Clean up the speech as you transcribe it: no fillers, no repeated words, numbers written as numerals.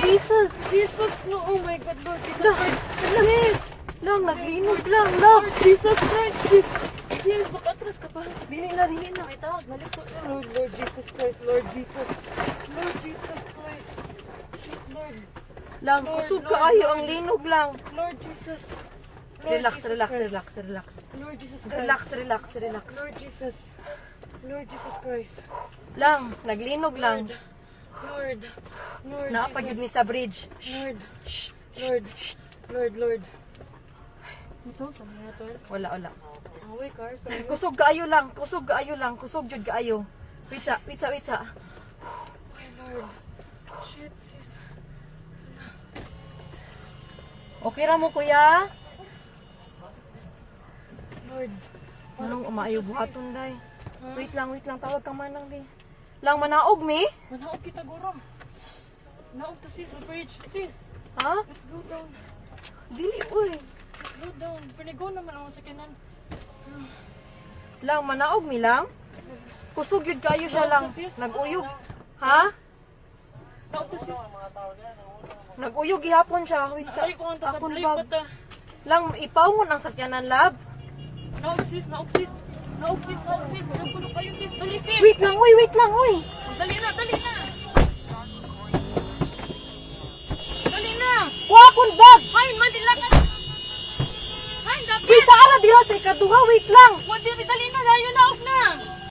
Jesus. Jesus, no, oh my God, Lord Jesus Christ. Lang, naglinog lang, love. Jesus Christ, Jesus, makatras ka pa. Dili na. Ay, tawag, balik ko. Lord Jesus Christ, Lord Jesus. Lord Jesus Christ. Shit, Lord. Lang, kusog kaayo ang linog lang. Lord Jesus. Relax. Lord Jesus Christ. Relax. Lord Jesus. Lord Jesus Christ. Lang, naglinog lang. Lord. Naapagid ni sa bridge. Lord. Ito, saan nga ito? Wala. Away, car. Kusog kaayo lang. Kusog jud kaayo. Wait sa. Ay, Lord. Shit, sis. Okay ra mo, kuya? Lord. Anong umaayo buhaton, day? Ha? Wait lang. Tawag ka manang, day. Lang, manaog, mi? Manaog kita, guro. Naog to sis, the bridge. Sis, Ha? let's go down. Dili, uy. Let's go down. Pinigo naman ako sa kanan. Lang, manaog mi lang? Kusog yun kayo siya lang. Nag-uyog. Ha? Naog to sis. Nag-uyog gihapon siya. Wait sa. Ay, kung ang tasap Akon na bag. ipata. Lang, ipawon ang sakyanan, lab. Naog sis. Naog puno kayo sis. Dali sis. Wait lang, uy. Dali na. Dali na. Wa akong bag. Hain, madilakan. Hain, dapat. Wait, sa ala dira sa ikaduha. Wait lang. Dali na, layo na, off na.